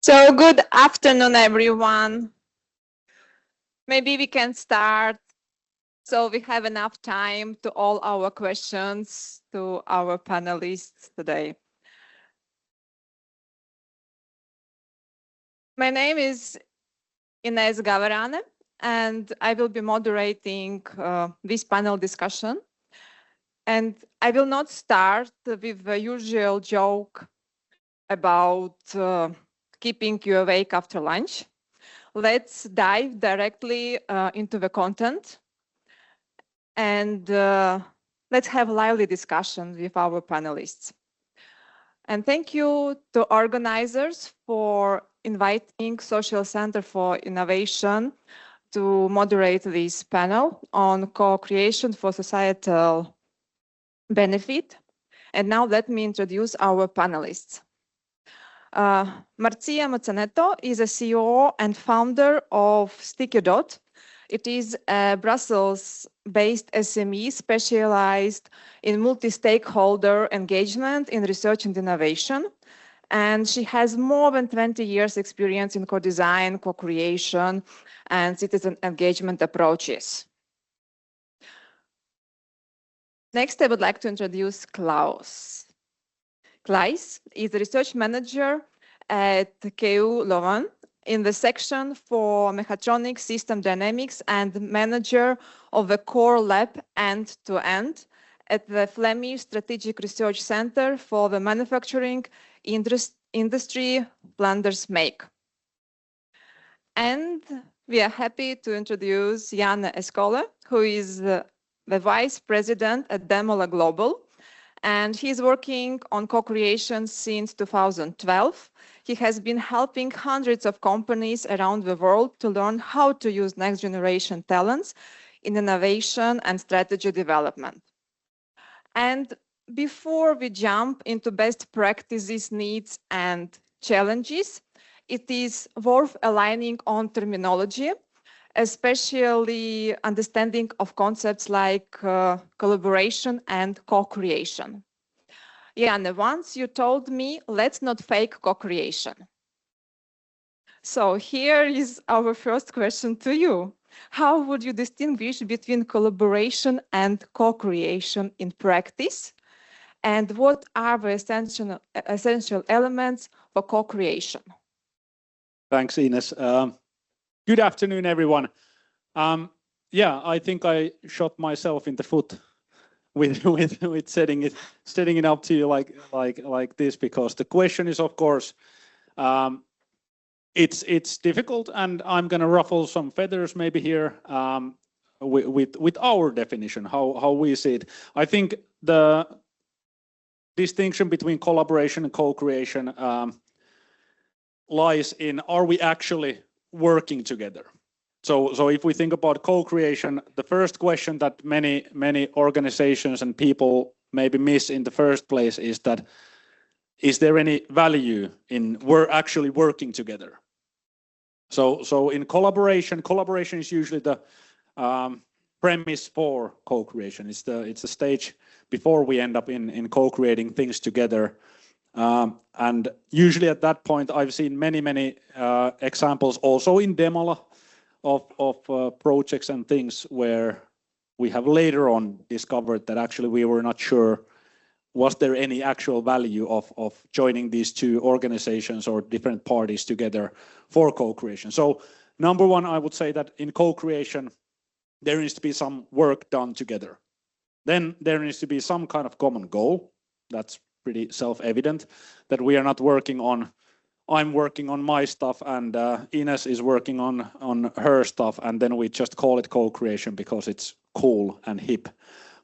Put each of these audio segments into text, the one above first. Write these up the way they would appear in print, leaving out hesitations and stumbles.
So good afternoon, everyone. Maybe we can start so we have enough time to all our questions to our panelists today. My name is Ines Gavarane, and I will be moderating this panel discussion. And I will not start with the usual joke about keeping you awake after lunch. Let's dive directly into the content and let's have a lively discussion with our panelists. And thank you to organizers for inviting Social Center for Innovation to moderate this panel on co-creation for societal benefit. And now let me introduce our panelists. Marcia Mazzaneto is a CEO and founder of Sticky Dot. It is a Brussels-based SME specialized in multi-stakeholder engagement in research and innovation. And she has more than 20 years experience in co-design, co-creation, and citizen engagement approaches. Next, I would like to introduce Klaus. Klaus is a research manager at KU Leuven in the section for mechatronics, system dynamics, and manager of the core lab end-to-end at the Flemish Strategic Research Center for the Manufacturing Industry Flanders Make. And we are happy to introduce Jan Escole, who is the Vice President at Demola Global, and he's working on co-creation since 2012. He has been helping hundreds of companies around the world to learn how to use next generation talents in innovation and strategy development. And before we jump into best practices, needs, and challenges, it is worth aligning on terminology, especially understanding of concepts like collaboration and co-creation. Jan, once you told me, let's not fake co-creation. So here is our first question to you. How would you distinguish between collaboration and co-creation in practice? And what are the essential elements for co-creation? Thanks, Ines. Good afternoon, everyone. Yeah, I think I shot myself in the foot with setting it up to you like this, because the question is, of course, it's difficult, and I'm going to ruffle some feathers maybe here with our definition, how we see it. I think the distinction between collaboration and co-creation lies in, are we actually working together? So if we think about co-creation, the first question that many organizations and people maybe miss in the first place is that, is there any value in we're actually working together? So in collaboration is usually the premise for co-creation. It's the stage before we end up in co-creating things together. And usually at that point, I've seen many examples also in Demola of projects and things where we have later on discovered that actually we were not sure was there any actual value of joining these two organizations or different parties together for co-creation. So number one, I would say that in co-creation, there needs to be some work done together. Then there needs to be some kind of common goal. That's pretty self-evident, that we are not working on, I'm working on my stuff and Ines is working on her stuff, and then we just call it co-creation because it's cool and hip.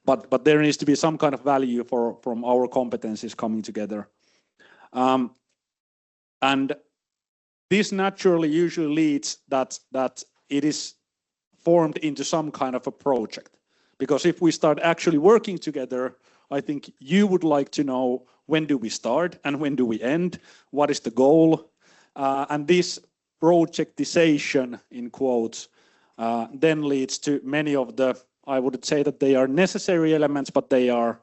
But there needs to be some kind of value from our competencies coming together. And this naturally usually leads that it is formed into some kind of a project. Because if we start actually working together, I think you would like to know, when do we start and when do we end? What is the goal? And this projectization, in quotes, then leads to many of the, I would say that they are necessary elements, but they are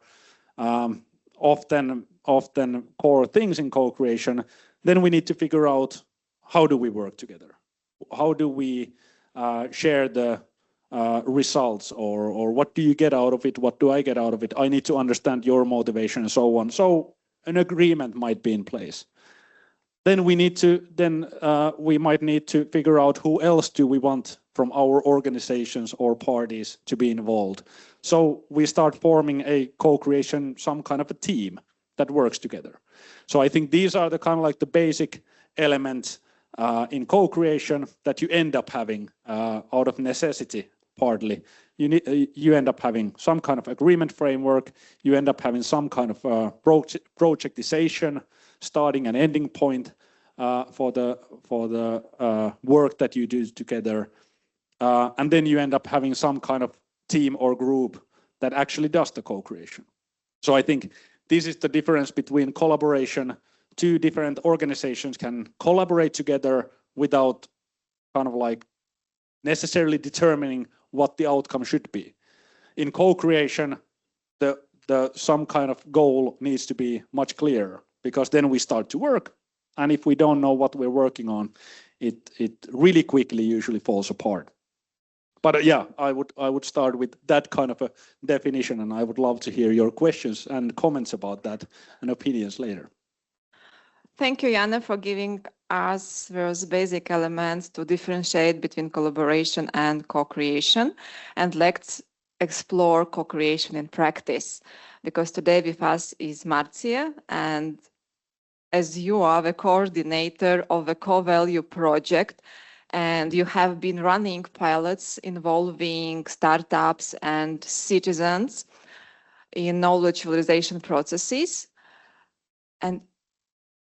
often core things in co-creation. Then we need to figure out how do we work together? How do we share the results, or what do you get out of it? What do I get out of it? I need to understand your motivation and so on. So an agreement might be in place. Then we might need to figure out who else do we want from our organizations or parties to be involved. So we start forming a co-creation, some kind of a team that works together. So I think these are the kind of like the basic elements in co-creation that you end up having out of necessity, partly. You end up having some kind of agreement framework. You end up having some kind of projectization, starting and ending point for the work that you do together, and then you end up having some kind of team or group that actually does the co-creation. So I think this is the difference between collaboration. Two different organizations can collaborate together without kind of like necessarily determining what the outcome should be. In co-creation, the some kind of goal needs to be much clearer, because then we start to work, and if we don't know what we're working on, it really quickly usually falls apart. But yeah, I would start with that kind of a definition, and I would love to hear your questions and comments about that and opinions later. Thank you, Janne, for giving us those basic elements to differentiate between collaboration and co-creation. And let's explore co-creation in practice, because today with us is Marcia, and as you are the coordinator of the co-value project, and you have been running pilots involving startups and citizens in knowledge valorization processes. And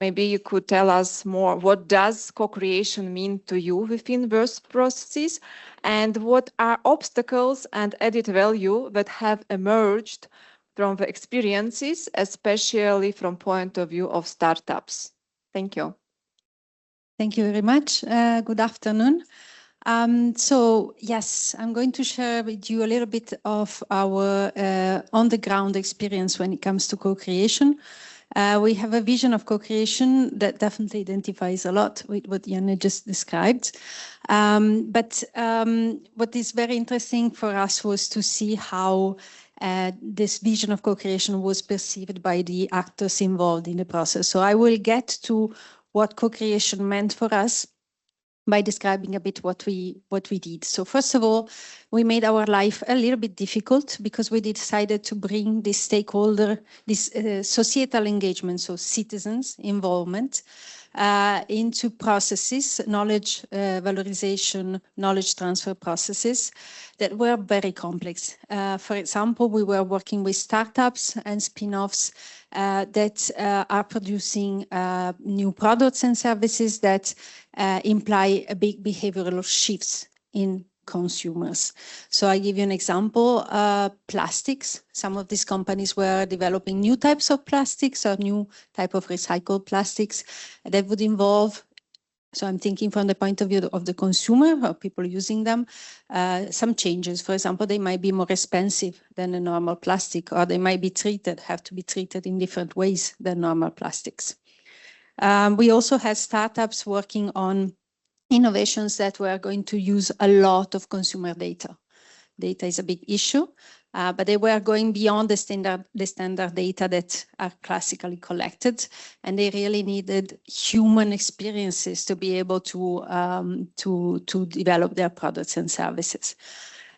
maybe you could tell us more, what does co-creation mean to you within those processes, and what are obstacles and added value that have emerged from the experiences, especially from point of view of startups? Thank you. Thank you very much. Good afternoon. So yes, I'm going to share with you a little bit of our on-the-ground experience when it comes to co-creation. We have a vision of co-creation that definitely identifies a lot with what Janne just described. But what is very interesting for us was to see how this vision of co-creation was perceived by the actors involved in the process. So I will get to what co-creation meant for us by describing a bit what we did. So first of all, we made our life a little bit difficult because we decided to bring this stakeholder, this societal engagement, so citizens' involvement into processes, knowledge valorization, knowledge transfer processes that were very complex. For example, we were working with startups and spin-offs that are producing new products and services that imply a big behavioral shifts in consumers. So I give you an example, plastics. Some of these companies were developing new types of plastics or new type of recycled plastics that would involve, so I'm thinking from the point of view of the consumer or people using them, some changes. For example, they might be more expensive than a normal plastic, or they might be have to be treated in different ways than normal plastics. We also had startups working on innovations that were going to use a lot of consumer data. Data is a big issue, but they were going beyond the standard data that are classically collected, and they really needed human experiences to be able to develop their products and services.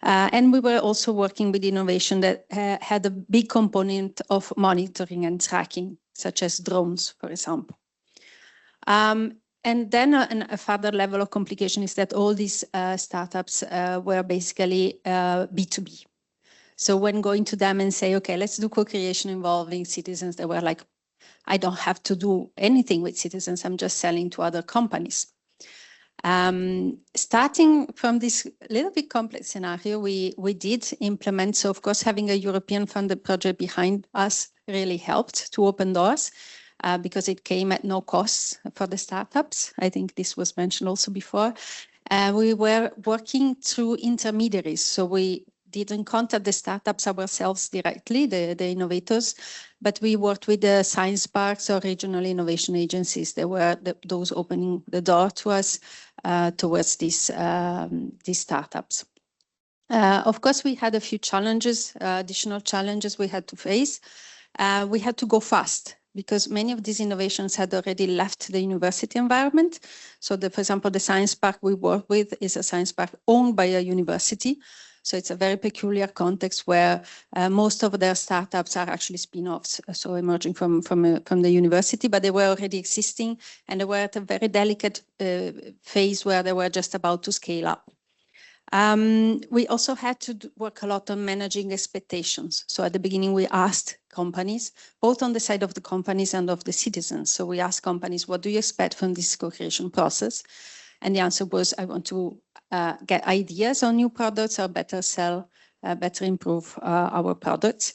And we were also working with innovation that had a big component of monitoring and tracking, such as drones, for example. And then a further level of complication is that all these startups were basically B2B. So when going to them and say, okay, let's do co-creation involving citizens, they were like, I don't have to do anything with citizens. I'm just selling to other companies. Starting from this little bit complex scenario, we did implement. So of course, having a European funded project behind us really helped to open doors. Because it came at no cost for the startups. I think this was mentioned also before. We were working through intermediaries. So we didn't contact the startups ourselves directly, the innovators, but we worked with the science parks or regional innovation agencies. They were those opening the door to us towards these startups. Of course, we had a few challenges, additional challenges we had to face. We had to go fast because many of these innovations had already left the university environment. So, for example, the science park we work with is a science park owned by a university. So it's a very peculiar context where most of their startups are actually spin-offs, so emerging from the university, but they were already existing and they were at a very delicate phase where they were just about to scale up. We also had to work a lot on managing expectations. So at the beginning, we asked companies, both on the side of the companies and of the citizens. So we asked companies, what do you expect from this co-creation process? And the answer was, I want to get ideas on new products or better sell, better improve our products.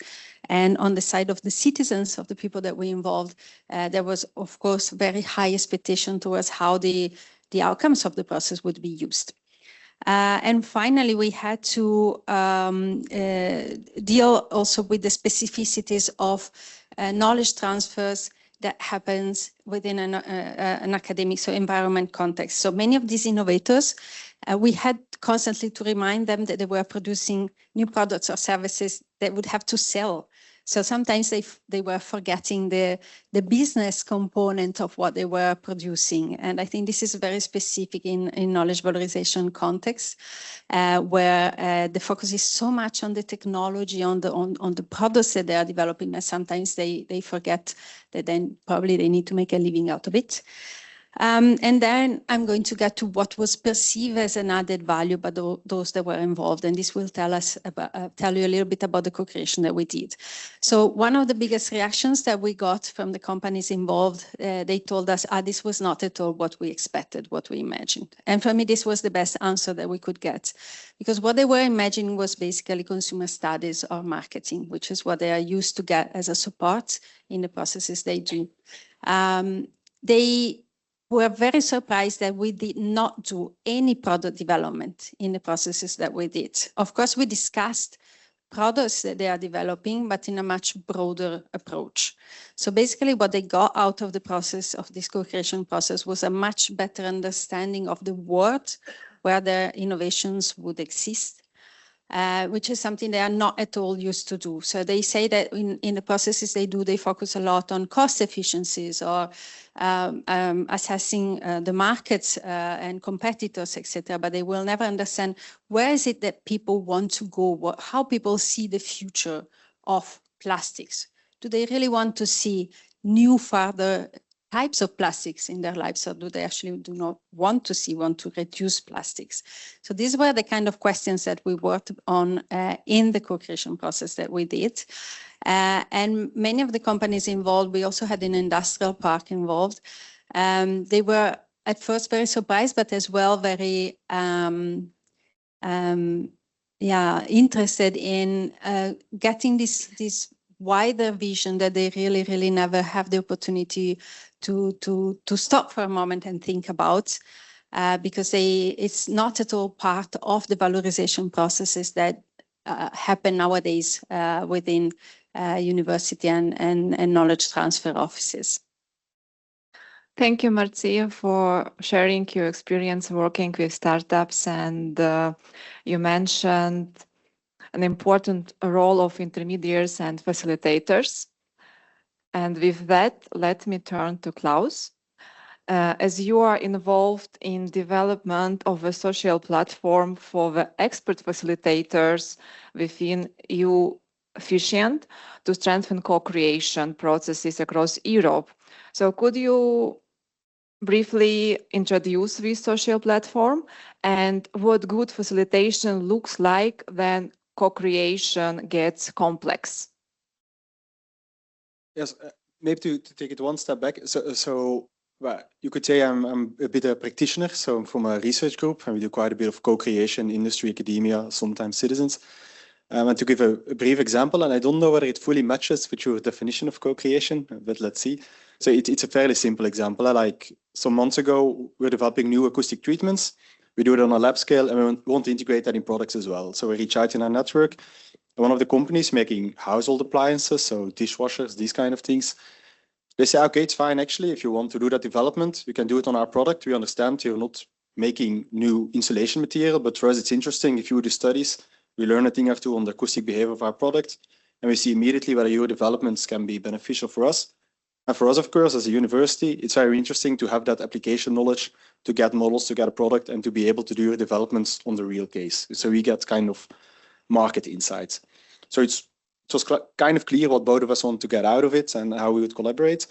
And on the side of the citizens, of the people that we involved, there was, of course, very high expectation towards how the outcomes of the process would be used. And finally, we had to deal also with the specificities of knowledge transfers that happens within an academic, so environment context. So many of these innovators, we had constantly to remind them that they were producing new products or services that would have to sell. So sometimes they were forgetting the business component of what they were producing. And I think this is very specific in knowledge valorization context, where the focus is so much on the technology, on the products that they are developing, and sometimes they forget that then probably they need to make a living out of it. And then I'm going to get to what was perceived as an added value by those that were involved. And this will tell you a little bit about the co-creation that we did. So one of the biggest reactions that we got from the companies involved, they told us, this was not at all what we expected, what we imagined. And for me, this was the best answer that we could get, because what they were imagining was basically consumer studies or marketing, which is what they are used to get as a support in the processes they do. They were very surprised that we did not do any product development in the processes that we did. Of course, we discussed products that they are developing, but in a much broader approach. So basically what they got out of the process of this co-creation process was a much better understanding of the world where their innovations would exist, which is something they are not at all used to do. So they say that in the processes they do, they focus a lot on cost efficiencies or assessing the markets and competitors, etc. But they will never understand where is it that people want to go, how people see the future of plastics. Do they really want to see new further types of plastics in their lives, or do they actually do not want to reduce plastics? So these were the kind of questions that we worked on in the co-creation process that we did. And many of the companies involved, we also had an industrial park involved. They were at first very surprised, but as well very interested in getting this wider vision that they really never have the opportunity to stop for a moment and think about, because it's not at all part of the valorization processes that happen nowadays within university and knowledge transfer offices. Thank you, Marcia, for sharing your experience working with startups, and you mentioned an important role of intermediaries and facilitators. And with that, let me turn to Klaus. As you are involved in development of a social platform for the expert facilitators within EU Efficient to strengthen co-creation processes across Europe. So could you briefly introduce this social platform and what good facilitation looks like when co-creation gets complex? Yes, maybe to take it one step back. So well, you could say I'm a bit a practitioner. So I'm from a research group, and we do quite a bit of co-creation, industry, academia, sometimes citizens. And to give a brief example, and I don't know whether it fully matches with your definition of co-creation, but let's see. So it's a fairly simple example. Like some months ago, we're developing new acoustic treatments. We do it on a lab scale, and we want to integrate that in products as well. So we reach out in our network. One of the companies making household appliances, so dishwashers, these kind of things, they say, okay, it's fine. Actually, if you want to do that development, we can do it on our product. We understand you're not making new insulation material, but for us, it's interesting. If you do studies, we learn a thing or two on the acoustic behavior of our product, and we see immediately whether your developments can be beneficial for us. And for us, of course, as a university, it's very interesting to have that application knowledge, to get models, to get a product, and to be able to do your developments on the real case. So we get kind of market insights. So it was kind of clear what both of us want to get out of it and how we would collaborate.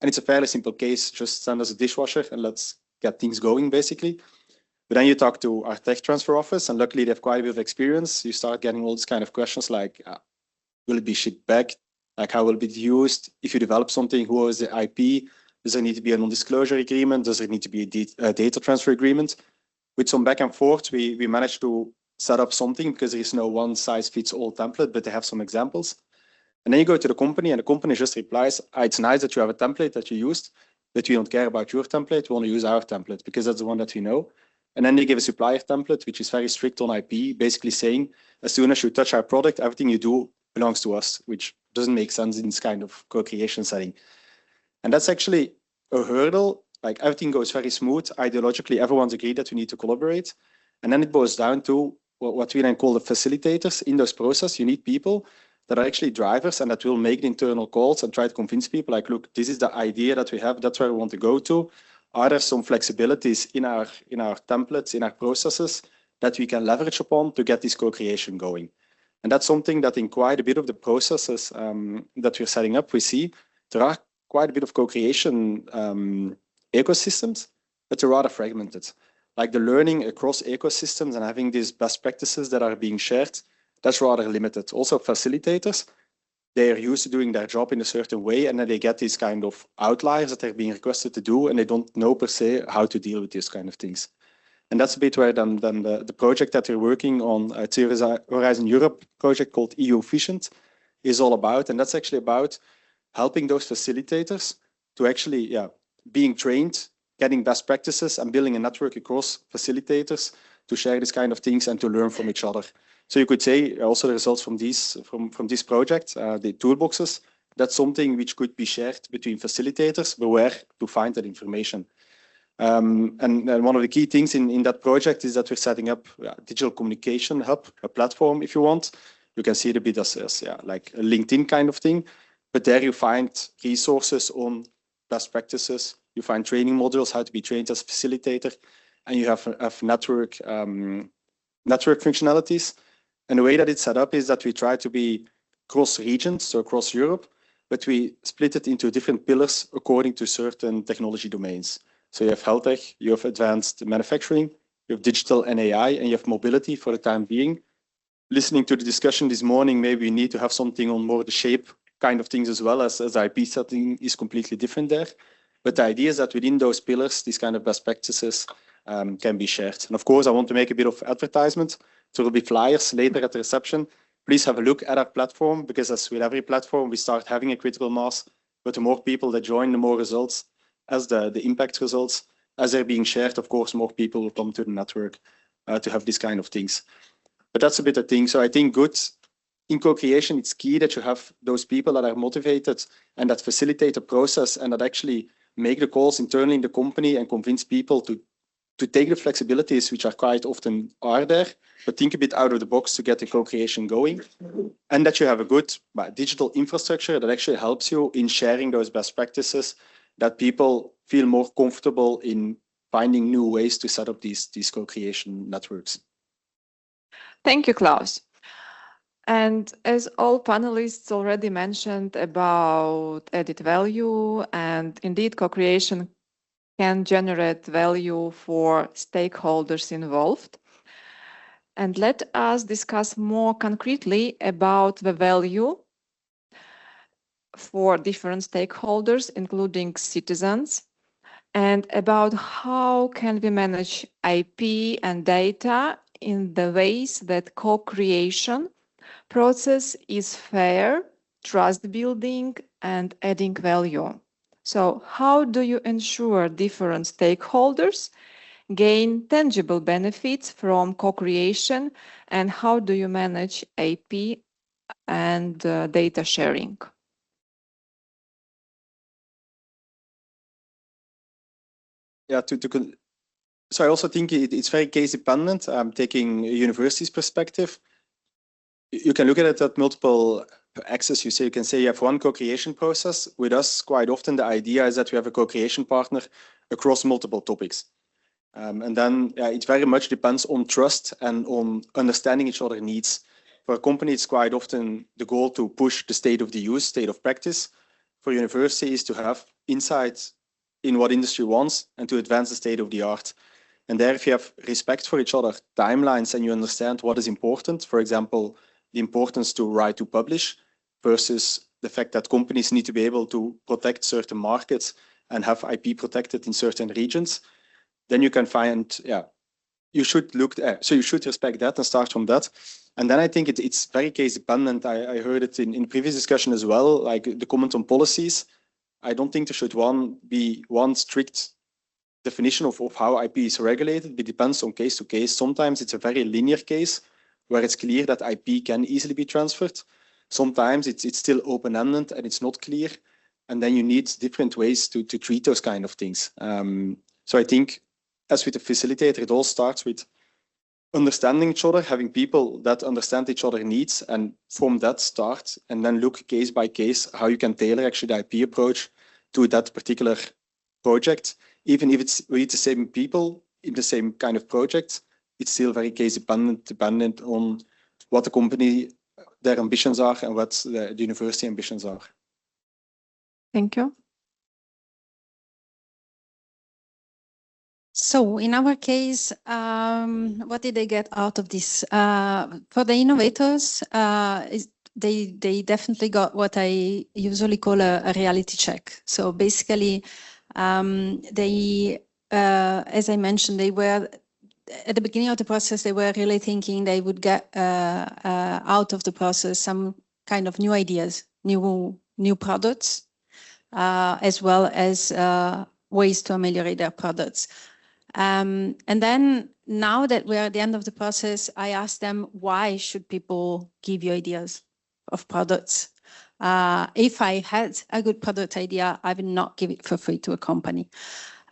And it's a fairly simple case, just send us a dishwasher and let's get things going, basically. But then you talk to our tech transfer office, and luckily they have quite a bit of experience. You start getting all these kind of questions like, will it be shipped back? Like, how will it be used? If you develop something, who owns the IP? Does there need to be a non-disclosure agreement? Does there need to be a data transfer agreement? With some back and forth, we managed to set up something because there is no one-size-fits-all template, but they have some examples. And then you go to the company, and the company just replies, it's nice that you have a template that you used, but we don't care about your template. We want to use our template because that's the one that we know. And then they give a supplier template, which is very strict on IP, basically saying, as soon as you touch our product, everything you do belongs to us, which doesn't make sense in this kind of co-creation setting. And that's actually a hurdle. Like, everything goes very smooth. Ideologically, everyone's agreed that we need to collaborate. And then it boils down to what we then call the facilitators in those processes. You need people that are actually drivers and that will make the internal calls and try to convince people like, look, this is the idea that we have. That's where we want to go to. Are there some flexibilities in our templates, in our processes that we can leverage upon to get this co-creation going? And that's something that in quite a bit of the processes that we're setting up, we see there are quite a bit of co-creation ecosystems, but they're rather fragmented. Like the learning across ecosystems and having these best practices that are being shared, that's rather limited. Also facilitators, they are used to doing their job in a certain way, and then they get these kind of outliers that they're being requested to do, and they don't know per se how to deal with these kind of things. And that's a bit where then the project that we're working on, it's a Horizon Europe project called EU Efficient, is all about. And that's actually about helping those facilitators to actually, being trained, getting best practices and building a network across facilitators to share these kind of things and to learn from each other. So you could say also the results from this project, the toolboxes, that's something which could be shared between facilitators, but where to find that information. And one of the key things in that project is that we're setting up a digital communication hub, a platform, if you want. You can see it a bit as like a LinkedIn kind of thing, but there you find resources on best practices. You find training modules, how to be trained as a facilitator, and you have network functionalities. And the way that it's set up is that we try to be cross regions, so across Europe, but we split it into different pillars according to certain technology domains. So you have health tech, you have advanced manufacturing, you have digital and AI, and you have mobility for the time being. Listening to the discussion this morning, maybe we need to have something on more the shape kind of things as well, as IP setting is completely different there. But the idea is that within those pillars, these kind of best practices can be shared. And of course, I want to make a bit of advertisement. There will be flyers later at the reception. Please have a look at our platform, because as with every platform, we start having a critical mass. But the more people that join, the more results, as the impact results, as they're being shared, of course, more people will come to the network to have these kind of things. But that's a bit of thing. So I think in co-creation, it's key that you have those people that are motivated and that facilitate the process and that actually make the calls internally in the company and convince people to take the flexibilities which are quite often are there, but think a bit out of the box to get the co-creation going. And that you have a good digital infrastructure that actually helps you in sharing those best practices, that people feel more comfortable in finding new ways to set up these co-creation networks. Thank you, Klaus. And as all panelists already mentioned about added value, and indeed co-creation can generate value for stakeholders involved. And let us discuss more concretely about the value for different stakeholders, including citizens, and about how can we manage IP and data in the ways that co-creation process is fair, trust building, and adding value. So how do you ensure different stakeholders gain tangible benefits from co-creation, and how do you manage IP and data sharing? Yeah, so I also think it's very case dependent. I'm taking a university's perspective. You can look at it at multiple axes. You can say you have one co-creation process. With us, quite often the idea is that we have a co-creation partner across multiple topics. And then it very much depends on trust and on understanding each other's needs. For a company, it's quite often the goal to push the state of the use, state of practice. For universities to have insights in what industry wants and to advance the state of the art. And there, if you have respect for each other, timelines, and you understand what is important, for example, the importance to right to publish versus the fact that companies need to be able to protect certain markets and have IP protected in certain regions, then you can find, you should look, so you should respect that and start from that. And then I think it's very case dependent. I heard it in previous discussion as well, like the comment on policies. I don't think there should be one strict definition of how IP is regulated. It depends on case to case. Sometimes it's a very linear case where it's clear that IP can easily be transferred. Sometimes it's still open-ended and it's not clear. And then you need different ways to treat those kind of things. So I think, as with the facilitator, it all starts with understanding each other, having people that understand each other's needs, and from that start, and then look case by case how you can tailor actually the IP approach to that particular project. Even if it's with the same people in the same kind of project, it's still very case dependent on what the company, their ambitions are and what the university ambitions are. Thank you. So in our case, what did they get out of this? For the innovators, they definitely got what I usually call a reality check. So basically, as I mentioned, they were at the beginning of the process, they were really thinking they would get out of the process some kind of new ideas, new products, as well as ways to ameliorate their products. And then now that we're at the end of the process, I asked them, why should people give you ideas of products? If I had a good product idea, I would not give it for free to a company.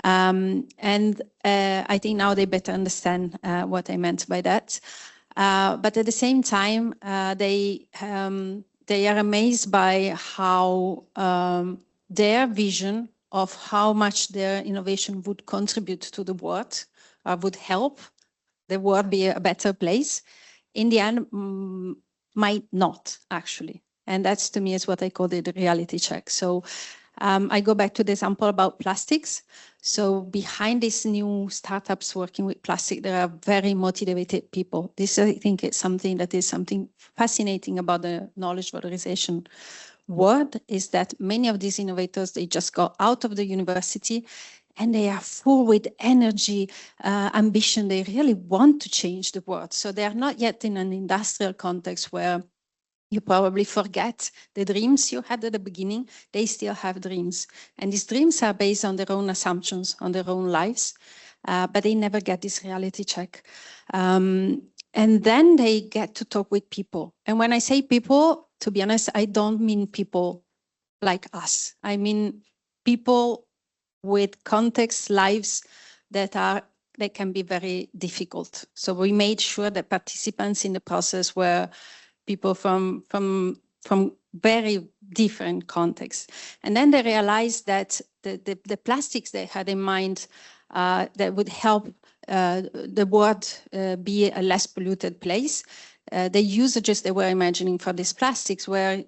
And I think now they better understand what I meant by that. But at the same time, they are amazed by how their vision of how much their innovation would contribute to the world, would help the world be a better place, in the end, might not actually. And that's, to me, is what I call the reality check. So I go back to the example about plastics. So behind these new startups working with plastic, there are very motivated people. This, I think, is something fascinating about the knowledge valorization world, is that many of these innovators, they just got out of the university and they are full with energy, ambition. They really want to change the world. So they are not yet in an industrial context where you probably forget the dreams you had at the beginning. They still have dreams. And these dreams are based on their own assumptions, on their own lives, but they never get this reality check. And then they get to talk with people. And when I say people, to be honest, I don't mean people like us. I mean people with context, lives that can be very difficult. So we made sure that participants in the process were people from very different contexts. And then they realized that the plastics they had in mind that would help the world be a less polluted place. The usages they were imagining for these plastics were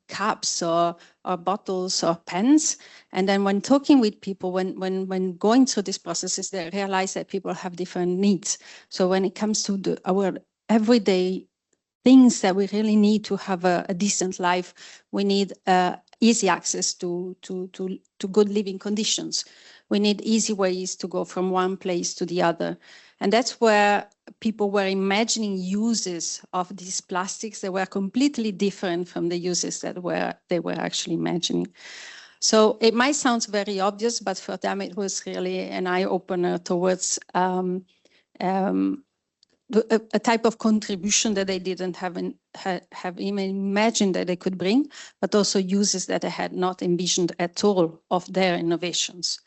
cups or bottles or pens. And then when talking with people, when going through these processes, they realize that people have different needs. So when it comes to our everyday things that we really need to have a decent life, we need easy access to good living conditions. We need easy ways to go from one place to the other. And that's where people were imagining uses of these plastics that were completely different from the uses that they were actually imagining. So it might sound very obvious, but for them it was really an eye-opener towards a type of contribution that they didn't have even imagined that they could bring, but also uses that they had not envisioned at all of their innovations,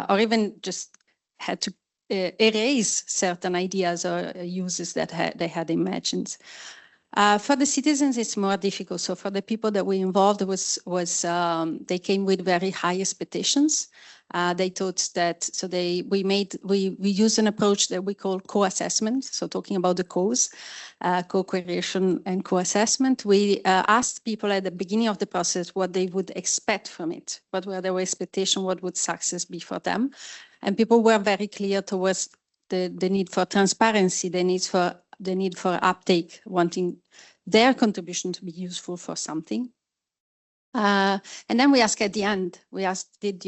or even just had to erase certain ideas or uses that they had imagined. For the citizens, it's more difficult. So for the people that we involved, they came with very high expectations. They thought that, so we used an approach that we call co-assessment. So talking about the co-creation and co-assessment, we asked people at the beginning of the process what they would expect from it. What were their expectations? What would success be for them? And people were very clear towards the need for transparency, the need for uptake, wanting their contribution to be useful for something. And then we ask at the end, we asked, did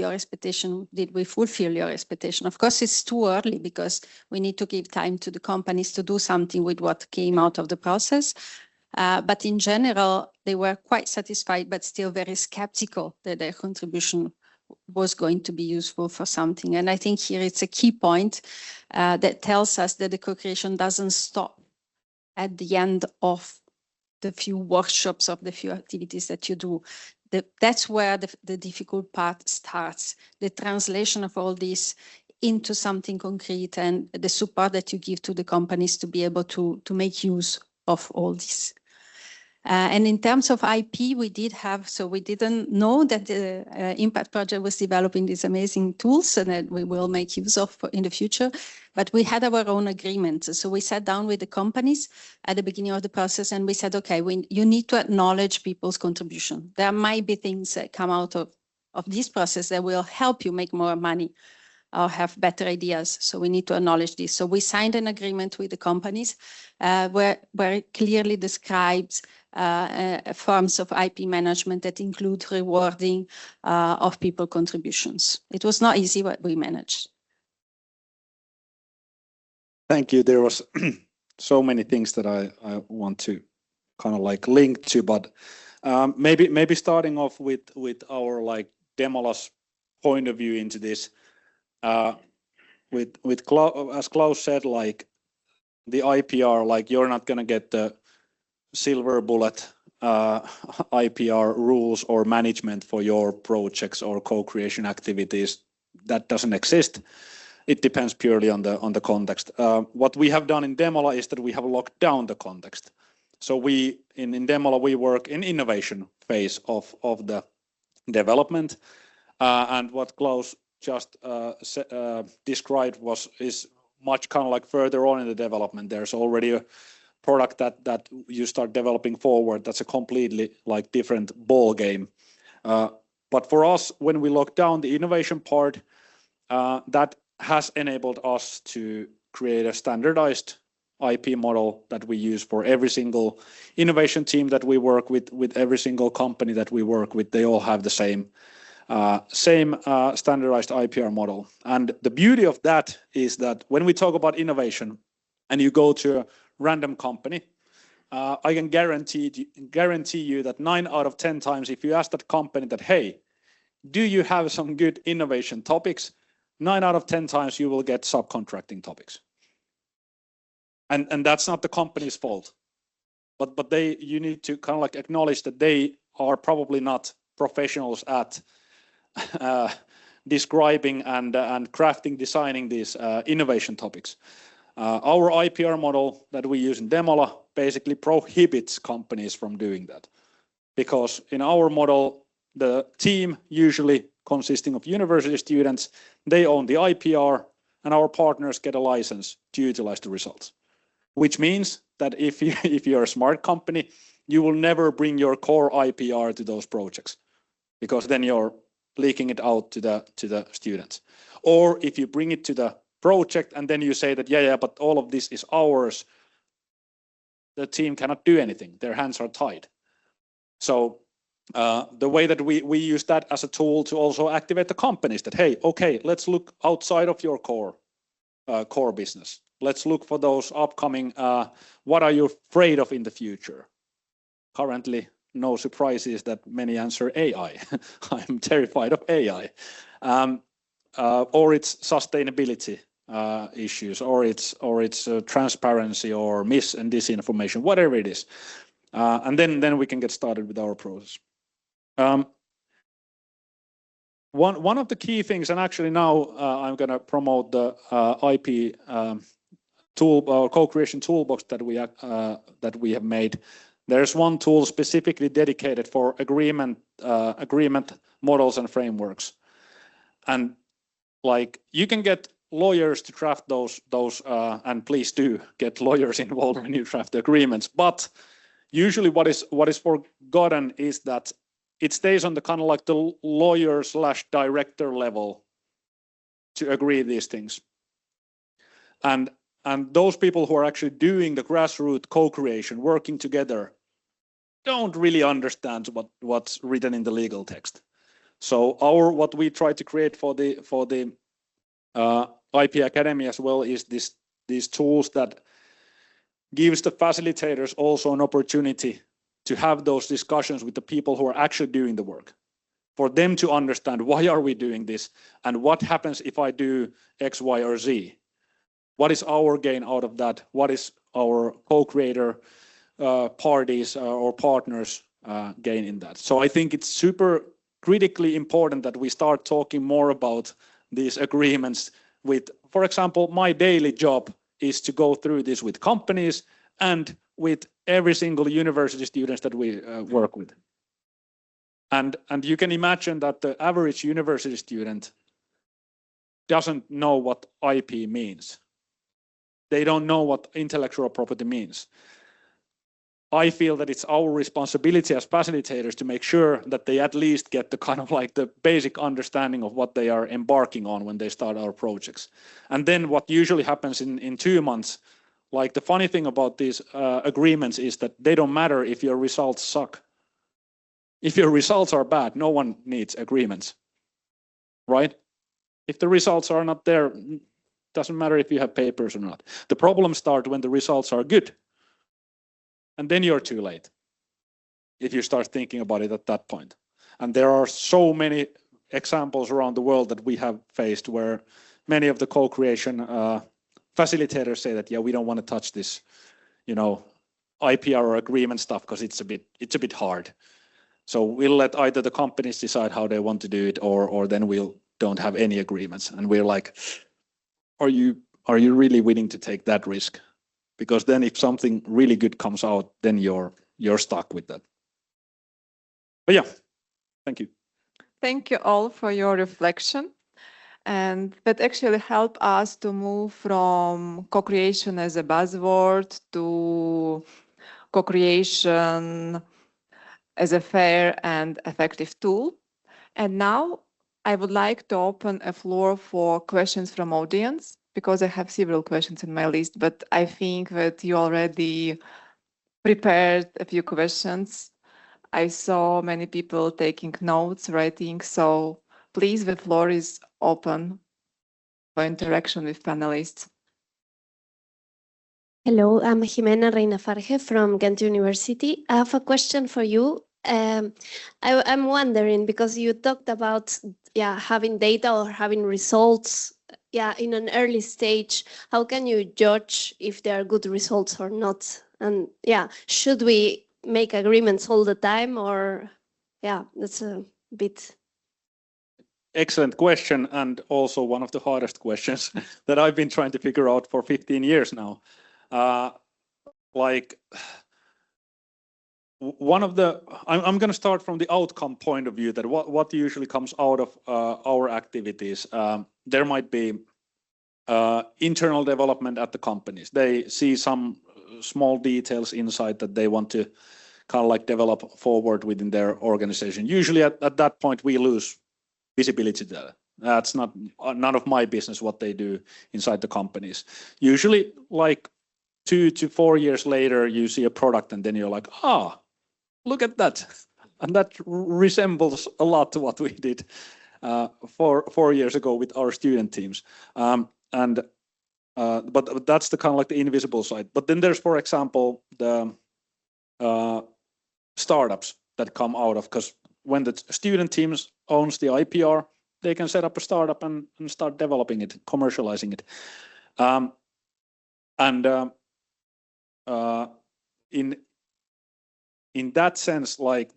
we fulfill your expectation? Of course, it's too early because we need to give time to the companies to do something with what came out of the process. But in general, they were quite satisfied, but still very skeptical that their contribution was going to be useful for something. And I think here it's a key point that tells us that the co-creation doesn't stop at the end of the few workshops, of the few activities that you do. That's where the difficult part starts, the translation of all this into something concrete and the support that you give to the companies to be able to make use of all this. And in terms of IP, we didn't know that the Impact project was developing these amazing tools and that we will make use of in the future, but we had our own agreement. So we sat down with the companies at the beginning of the process and we said, okay, you need to acknowledge people's contribution. There might be things that come out of this process that will help you make more money or have better ideas. So we need to acknowledge this. So we signed an agreement with the companies where it clearly describes forms of IP management that include rewarding of people contributions. It was not easy, but we managed. Thank you. There was so many things that I want to kind of like link to, but maybe starting off with our like Demola's point of view into this. As Klaus said, like the IPR, like you're not going to get the silver bullet IPR rules or management for your projects or co-creation activities. That doesn't exist. It depends purely on the context. What we have done in Demola is that we have locked down the context. So we in Demola we work in innovation phase of the development, and what Klaus just described is much kind of like further on in the development. There's already a product that you start developing forward. That's a completely like different ball game. But for us, when we lock down the innovation part, that has enabled us to create a standardized IP model that we use for every single innovation team that we work with every single company that we work with. They all have the same standardized IPR model. And the beauty of that is that when we talk about innovation and you go to a random company, I can guarantee you that 9 out of 10 times, if you ask that company that, hey, do you have some good innovation topics? 9 out of 10 times you will get subcontracting topics. And that's not the company's fault. But you need to kind of like acknowledge that they are probably not professionals at describing and crafting, designing these innovation topics. Our IPR model that we use in Demola basically prohibits companies from doing that, because in our model, the team usually consisting of university students, they own the IPR and our partners get a license to utilize the results, which means that if you're a smart company, you will never bring your core IPR to those projects, because then you're leaking it out to the students. Or if you bring it to the project and then you say that, yeah, but all of this is ours, the team cannot do anything. Their hands are tied. So the way that we use that as a tool to also activate the companies that, hey, okay, let's look outside of your core business. Let's look for those upcoming, what are you afraid of in the future? Currently, no surprises that many answer AI. I'm terrified of AI. Or it's sustainability issues, or it's transparency, or mis and disinformation, whatever it is. And then we can get started with our process. One of the key things, and actually now I'm going to promote the IP co-creation toolbox that we have made. There's one tool specifically dedicated for agreement models and frameworks, and like you can get lawyers to draft those and please do get lawyers involved when you draft the agreements. But usually what is forgotten is that it stays on the kind of like the lawyer/director level to agree these things. And those people who are actually doing the grassroots co-creation, working together, don't really understand what's written in the legal text. So what we try to create for the IP Academy as well is these tools that gives the facilitators also an opportunity to have those discussions with the people who are actually doing the work, for them to understand why are we doing this and what happens if I do X, Y, or Z. What is our gain out of that? What is our co-creator parties or partners gain in that? So I think it's super critically important that we start talking more about these agreements with, for example, my daily job is to go through this with companies and with every single university students that we work with. And you can imagine that the average university student doesn't know what IP means. They don't know what intellectual property means. I feel that it's our responsibility as facilitators to make sure that they at least get the kind of like the basic understanding of what they are embarking on when they start our projects. And then what usually happens in 2 months, like the funny thing about these agreements is that they don't matter if your results suck. If your results are bad, no one needs agreements, right? If the results are not there, doesn't matter if you have papers or not. The problems start when the results are good. And then you're too late if you start thinking about it at that point. And there are so many examples around the world that we have faced where many of the co-creation facilitators say that, yeah, we don't want to touch this, you know, IPR or agreement stuff because it's a bit hard. So we'll let either the companies decide how they want to do it, or then we'll don't have any agreements. And we're like, are you really willing to take that risk? Because then if something really good comes out, then you're stuck with that. But yeah, thank you. Thank you all for your reflection. And that actually helped us to move from co-creation as a buzzword to co-creation as a fair and effective tool. And now I would like to open a floor for questions from audience, because I have several questions in my list, but I think that you already prepared a few questions. I saw many people taking notes, writing, so please, the floor is open for interaction with panelists. Hello, I'm Jimena Reina Farge from Ghent University. I have a question for you. I'm wondering, because you talked about having data or having results in an early stage, how can you judge if there are good results or not? And should we make agreements all the time, or that's a bit... Excellent question, and also one of the hardest questions that I've been trying to figure out for 15 years now. I'm going to start from the outcome point of view, that what usually comes out of our activities. There might be internal development at the companies. They see some small details inside that they want to kind of like develop forward within their organization. Usually at that point we lose visibility there. That's none of my business what they do inside the companies. Usually like 2 to 4 years later you see a product and then you're like, look at that. And that resembles a lot to what we did 4 years ago with our student teams. But that's the kind of like the invisible side. But then there's, for example, the startups. that come out of, because when the student teams owns the IPR, they can set up a startup and start developing it, commercializing it. In that sense, like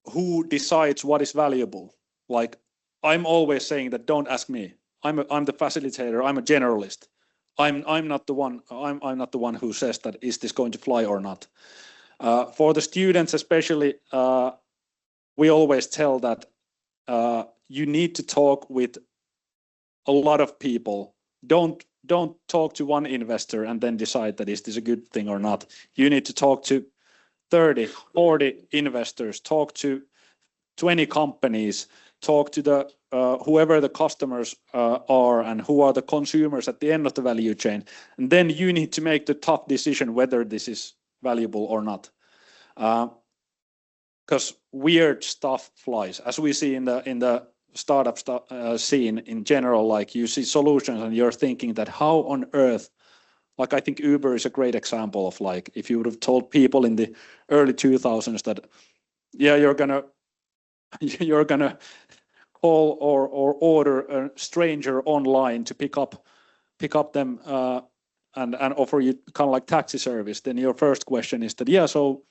who decides what is valuable? Like I'm always saying that don't ask me. I'm the facilitator. I'm a generalist. I'm not the one. I'm not the one who says that is this going to fly or not. For the students, especially, we always tell that you need to talk with a lot of people. Don't talk to one investor and then decide that is this a good thing or not. You need to talk to 30, 40 investors, talk to 20 companies, talk to the whoever the customers are and who are the consumers at the end of the value chain. And then you need to make the tough decision whether this is valuable or not. Because weird stuff flies, as we see in the startup scene in general. Like you see solutions and you're thinking that how on earth, like I think Uber is a great example of, like, if you would have told people in the early 2000s that, yeah, you're gonna call or order a stranger online to pick up them and offer you kind of like taxi service, then your first question is that, yeah, so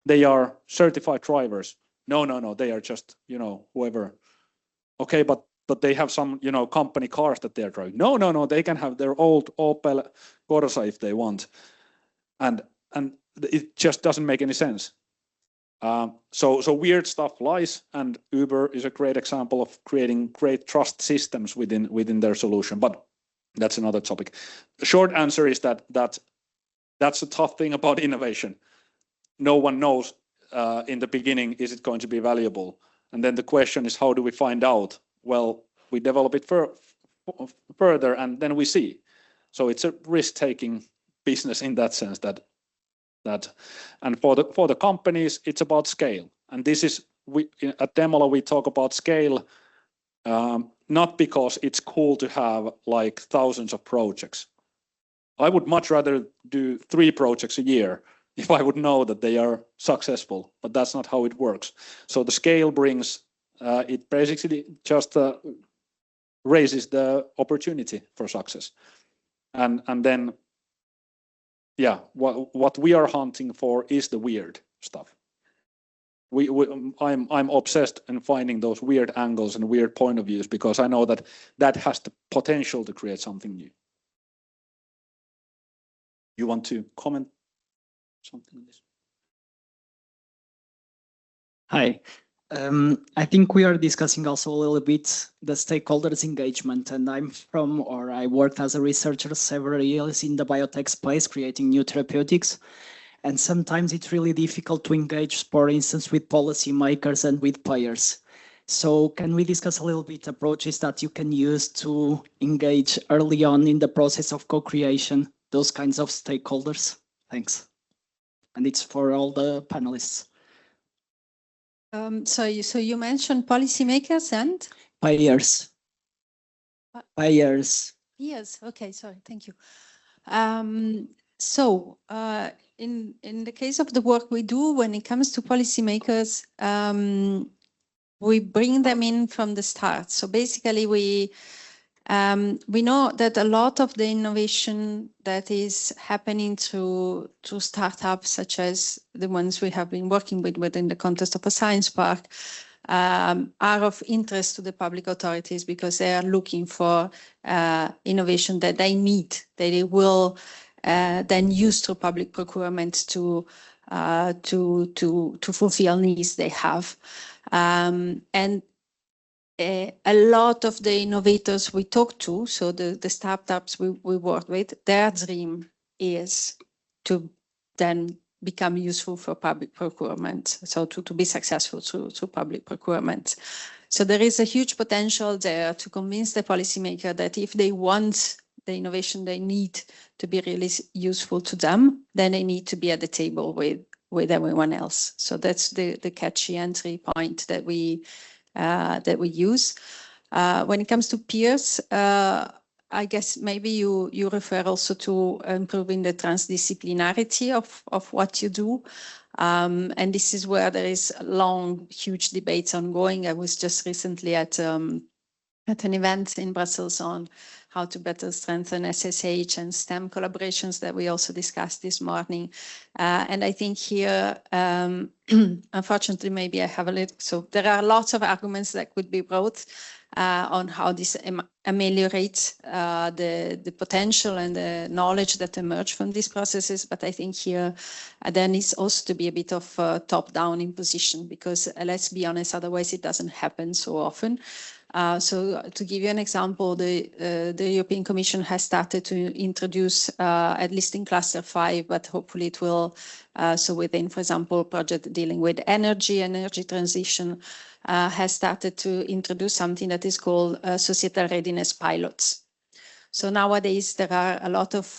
they are certified drivers. No, they are just, whoever. Okay, but they have some, company cars that they're driving. No, they can have their old Opel Corsa if they want. And it just doesn't make any sense. So weird stuff flies, and Uber is a great example of creating great trust systems within their solution. But that's another topic. The short answer is that's a tough thing about innovation. No one knows in the beginning, is it going to be valuable? And then the question is, how do we find out? Well, we develop it further and then we see. So it's a risk-taking business in that sense and for the companies, it's about scale. And this is, at Demola, we talk about scale, not because it's cool to have like thousands of projects. I would much rather do 3 projects a year if I would know that they are successful, but that's not how it works. So the scale brings, it basically just raises the opportunity for success. And then, yeah, what we are hunting for is the weird stuff. I'm obsessed in finding those weird angles and weird point of views, because I know that has the potential to create something new. You want to comment something on this? Hi. I think we are discussing also a little bit the stakeholders engagement, and I worked as a researcher several years in the biotech space, creating new therapeutics. And sometimes it's really difficult to engage, for instance, with policymakers and with payers. So can we discuss a little bit approaches that you can use to engage early on in the process of co-creation, those kinds of stakeholders? Thanks. And it's for all the panelists. So you mentioned policymakers and? Payers. Payers. Yes, okay, sorry, thank you. In the case of the work we do, when it comes to policymakers, we bring them in from the start. So basically we know that a lot of the innovation that is happening to startups, such as the ones we have been working with within the context of a science park, are of interest to the public authorities, because they are looking for innovation that they need, that they will then use through public procurement to fulfill needs they have. And a lot of the innovators we talk to, so the startups we work with, their dream is to then become useful for public procurement, so to be successful through public procurement. So there is a huge potential there to convince the policymaker that if they want the innovation they need to be really useful to them, then they need to be at the table with everyone else. So that's the catchy entry point that we use. When it comes to peers, I guess maybe you refer also to improving the transdisciplinarity of what you do. And this is where there is long, huge debates ongoing. I was just recently at an event in Brussels on how to better strengthen SSH and STEM collaborations that we also discussed this morning. And I think here, unfortunately, maybe I have a little, so there are lots of arguments that could be brought on how this ameliorates the potential and the knowledge that emerge from these processes. But I think here there needs also to be a bit of top-down imposition, because let's be honest, otherwise it doesn't happen so often. So to give you an example, the European Commission has started to introduce, at least in cluster 5, but hopefully it will, so within, for example, project dealing with energy transition, has started to introduce something that is called societal readiness pilots. So nowadays there are a lot of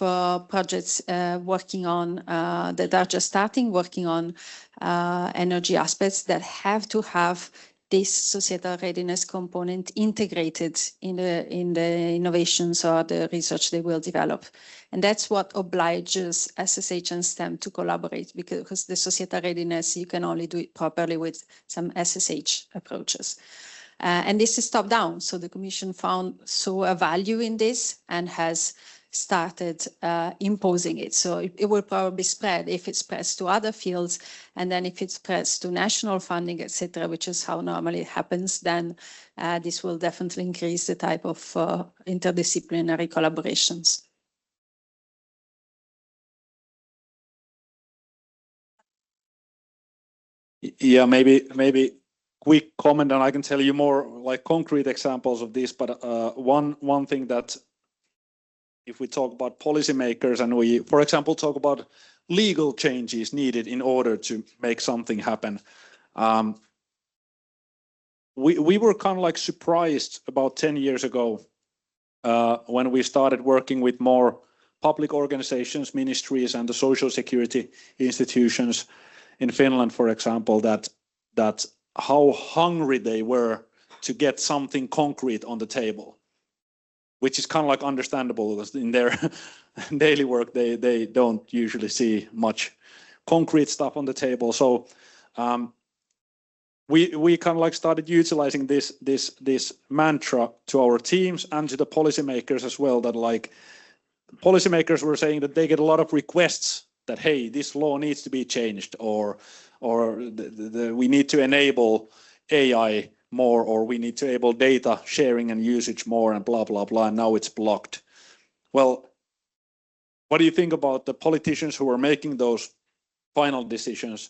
projects working on, that are just starting, working on energy aspects that have to have this societal readiness component integrated in the innovations or the research they will develop. And that's what obliges SSH and STEM to collaborate, because the societal readiness, you can only do it properly with some SSH approaches. And this is top down. So the Commission saw a value in this and has started imposing it. So it will probably spread if it spreads to other fields, and then if it spreads to national funding, etc., which is how normally it happens, then this will definitely increase the type of interdisciplinary collaborations. Yeah, maybe quick comment, and I can tell you more like concrete examples of this. But one thing that, if we talk about policymakers and we, for example, talk about legal changes needed in order to make something happen, we were kind of like surprised about 10 years ago when we started working with more public organizations, ministries, and the social security institutions in Finland, for example, that how hungry they were to get something concrete on the table, which is kind of like understandable, because in their daily work they don't usually see much concrete stuff on the table. So we kind of like started utilizing this mantra to our teams and to the policymakers as well, that like policymakers were saying that they get a lot of requests that, hey, this law needs to be changed, or we need to enable AI more, or we need to enable data sharing and usage more, and blah, blah, blah, and now it's blocked. Well, what do you think about the politicians who are making those final decisions?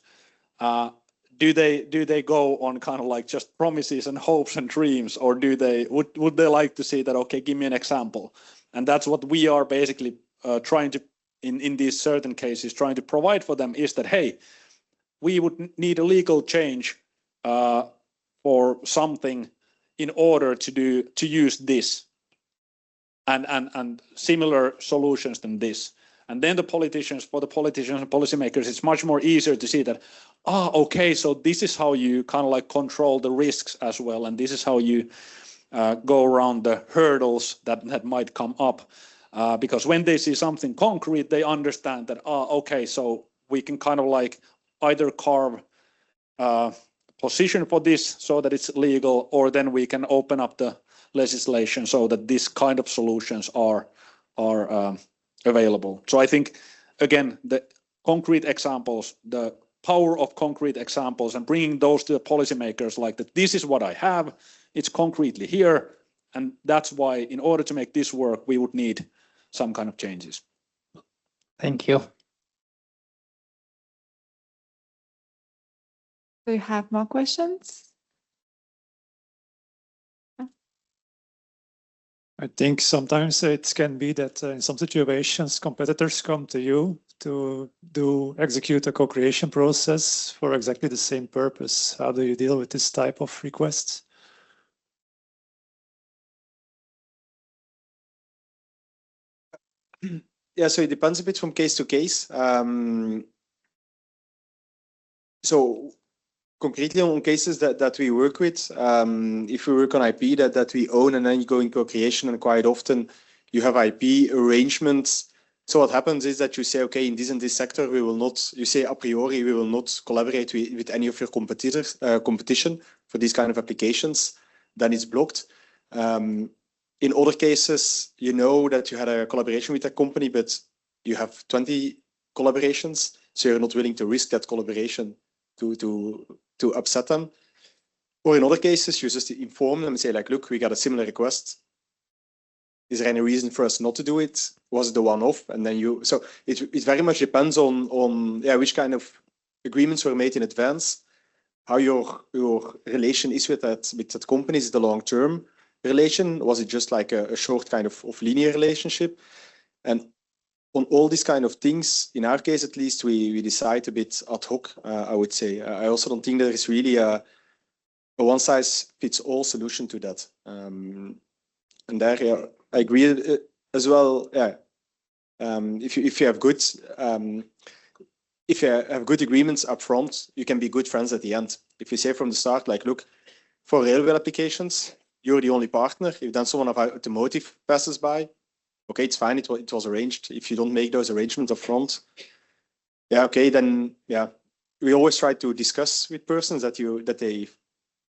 Do they go on kind of like just promises and hopes and dreams, or would they like to see that, okay, give me an example? And that's what we are basically trying to, in these certain cases, trying to provide for them, is that, hey, we would need a legal change for something in order to use this and similar solutions than this. And then for the politicians and policymakers, it's much more easier to see that, okay, so this is how you kind of like control the risks as well, and this is how you go around the hurdles that might come up. Because when they see something concrete, they understand that, okay, so we can kind of like either carve position for this so that it's legal, or then we can open up the legislation so that this kind of solutions are available. So I think, again, the concrete examples, the power of concrete examples, and bringing those to the policymakers, like that, this is what I have, it's concretely here, and that's why in order to make this work, we would need some kind of changes. Thank you. Do you have more questions? I think sometimes it can be that in some situations, competitors come to you to execute a co-creation process for exactly the same purpose. How do you deal with this type of requests? Yeah, so it depends a bit from case to case. So concretely on cases that we work with, if we work on IP that we own and then you go in co-creation, and quite often you have IP arrangements. So what happens is that you say, okay, in this and this sector, we will not, you say a priori, we will not collaborate with any of your competitors, competition for these kind of applications, then it's blocked. In other cases, you know that you had a collaboration with a company, but you have 20 collaborations, so you're not willing to risk that collaboration to upset them. Or in other cases, you just inform them and say, like, look, we got a similar request. Is there any reason for us not to do it? Was it the one-off? And then you, so it very much depends on which kind of agreements were made in advance, how your relation is with that company. Is it a long-term relation? Was it just like a short kind of linear relationship? And on all these kind of things, in our case at least, we decide a bit ad hoc, I would say. I also don't think there is really a one-size-fits-all solution to that. And there, I agree as well. Yeah, if you have good agreements up front, you can be good friends at the end. If you say from the start, like, look, for railway applications, you're the only partner. If then someone of automotive passes by, okay, it's fine. It was arranged. If you don't make those arrangements up front, yeah, okay, then yeah, we always try to discuss with persons that they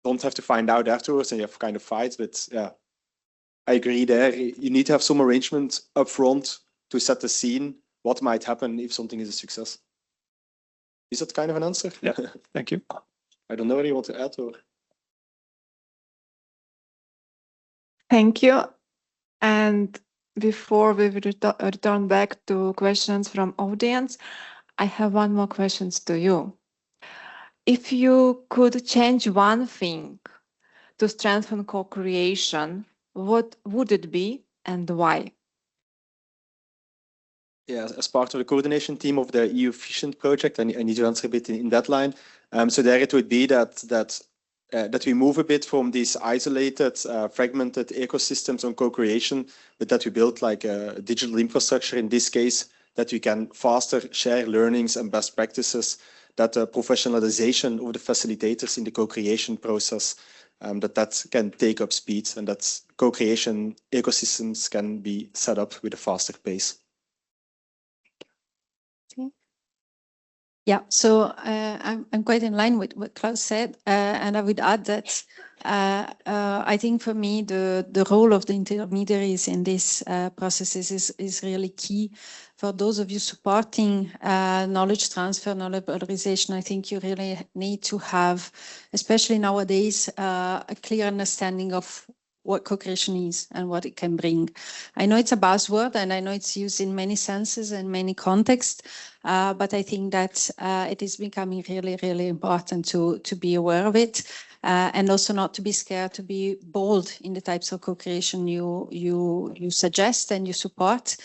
don't have to find out afterwards and you have kind of fights. But yeah, I agree there. You need to have some arrangement up front to set the scene. What might happen if something is a success? Is that kind of an answer? Yeah, thank you. I don't know whether you want to add or. Thank you. And before we return back to questions from audience, I have one more question to you. If you could change one thing to strengthen co-creation, what would it be and why? Yeah, as part of the coordination team of the EU Efficient project, I need to answer a bit in that line. So there it would be that we move a bit from these isolated, fragmented ecosystems on co-creation, but that we build like a digital infrastructure in this case, that we can faster share learnings and best practices, that professionalization of the facilitators in the co-creation process, that can take up speed, and that co-creation ecosystems can be set up with a faster pace. Yeah, so I'm quite in line with what Klaus said, and I would add that I think for me the role of the intermediaries in this processes is really key. For those of you supporting knowledge transfer, knowledge valorization, I think you really need to have, especially nowadays, a clear understanding of what co-creation is and what it can bring. I know it's a buzzword and I know it's used in many senses and many contexts, but I think that it is becoming really, really important to be aware of it and also not to be scared, to be bold in the types of co-creation you suggest and you support.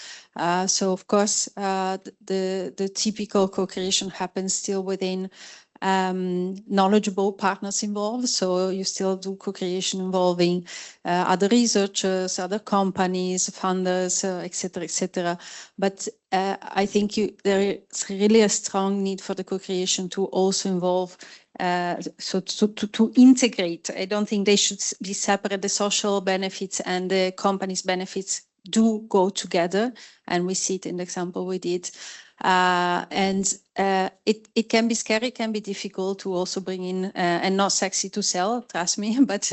So of course, the typical co-creation happens still within knowledgeable partners involved. So you still do co-creation involving other researchers, other companies, funders, etc., etc. But I think there is really a strong need for the co-creation to also involve, so to integrate. I don't think they should be separate. The social benefits and the company's benefits do go together, and we see it in the example we did. It can be scary, it can be difficult to also bring in, and not sexy to sell, trust me, but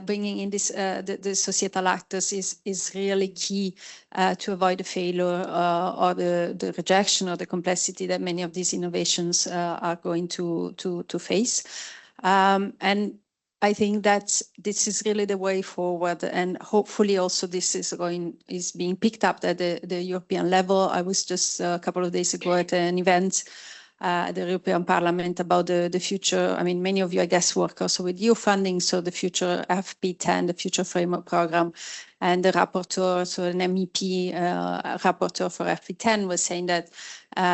bringing in this the societal actors is really key to avoid the failure or the rejection or the complexity that many of these innovations are going to face. And I think that this is really the way forward, and hopefully also this is being picked up at the European level. I was just a couple of days ago at an event at the European Parliament about the future. I mean, many of you, I guess, work also with EU funding, so the future FP10, the future framework program, and the rapporteur, so an MEP rapporteur for FP10 was saying that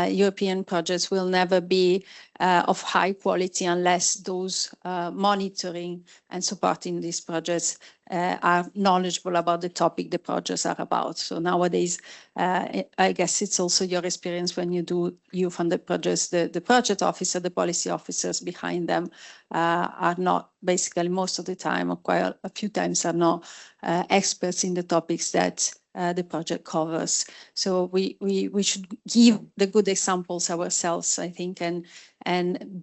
European projects will never be of high quality unless those monitoring and supporting these projects are knowledgeable about the topic the projects are about. So nowadays, I guess it's also your experience when you do EU-funded projects, the project officer, the policy officers behind them are not, basically most of the time or quite a few times are not experts in the topics that the project covers. So we should give the good examples ourselves, I think, and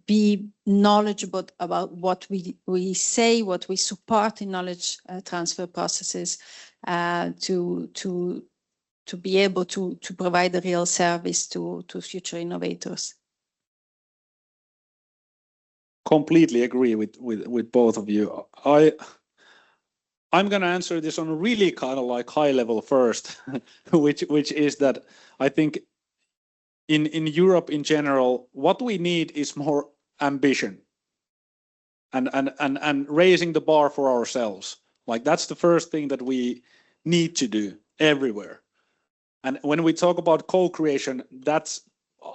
be knowledgeable about what we say, what we support in knowledge transfer processes to be able to provide a real service to future innovators. Completely agree with both of you. I'm going to answer this on a really kind of like high level first, which is that I think in Europe in general, what we need is more ambition and raising the bar for ourselves. Like that's the first thing that we need to do everywhere. And when we talk about co-creation,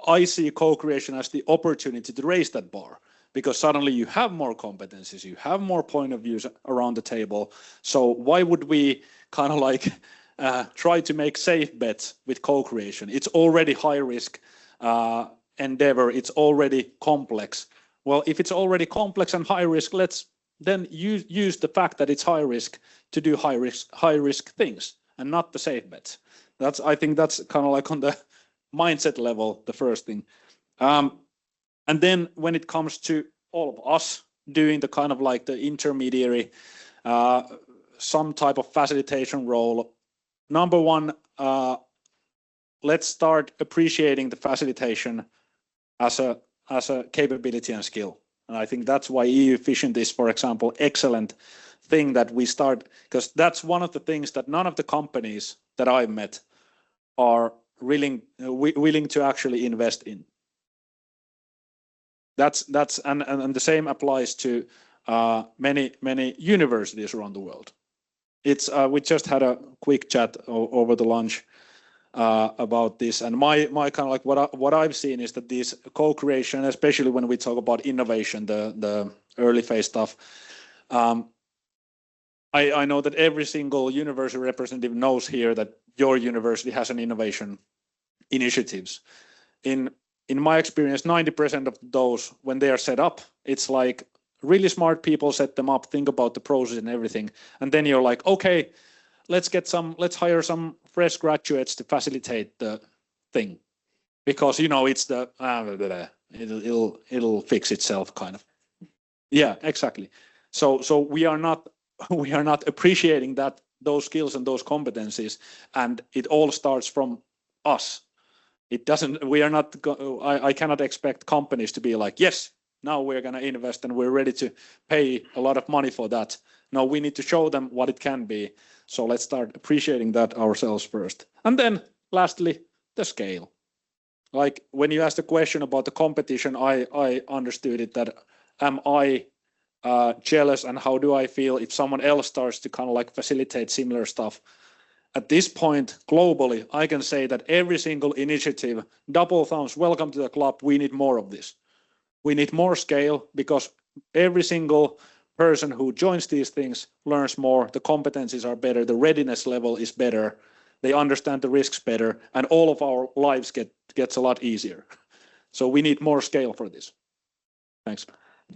I see co-creation as the opportunity to raise that bar, because suddenly you have more competencies, you have more point of views around the table. So why would we kind of like try to make safe bets with co-creation? It's already high risk endeavor. It's already complex. Well, if it's already complex and high risk, let's then use the fact that it's high risk to do high risk things and not the safe bets. I think that's kind of like on the mindset level, the first thing. And then when it comes to all of us doing the kind of like the intermediary, some type of facilitation role, number one, let's start appreciating the facilitation as a capability and skill. And I think that's why EU Efficient is, for example, excellent thing that we start, because that's one of the things that none of the companies that I've met are willing to actually invest in. That's and the same applies to many universities around the world. We just had a quick chat over the lunch about this, and my kind of like what I've seen is that this co-creation, especially when we talk about innovation, the early phase stuff. I know that every single university representative knows here that your university has an innovation initiatives. In my experience, 90% of those, when they are set up, it's like really smart people set them up, think about the process and everything, and then you're like, okay, let's hire some fresh graduates to facilitate the thing, because it's the it'll fix itself kind of. Yeah, exactly. So we are not appreciating those skills and those competencies, and it all starts from us. It doesn't. We are not. I cannot expect companies to be like, yes, now we're going to invest and we're ready to pay a lot of money for that. No, we need to show them what it can be. So let's start appreciating that ourselves first. And then lastly, the scale. Like when you asked the question about the competition, I understood it that am I jealous and how do I feel if someone else starts to kind of like facilitate similar stuff? At this point, globally, I can say that every single initiative, double thumbs, welcome to the club. We need more of this. We need more scale, because every single person who joins these things learns more, the competencies are better, the readiness level is better, they understand the risks better, and all of our lives gets a lot easier. So we need more scale for this. Thanks.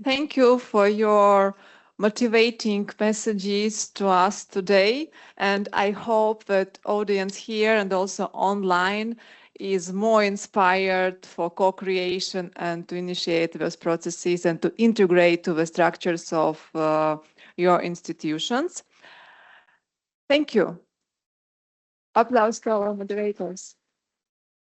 Thank you for your motivating messages to us today, and I hope that audience here and also online is more inspired for co-creation and to initiate those processes and to integrate to the structures of your institutions. Thank you. Applause to our moderators.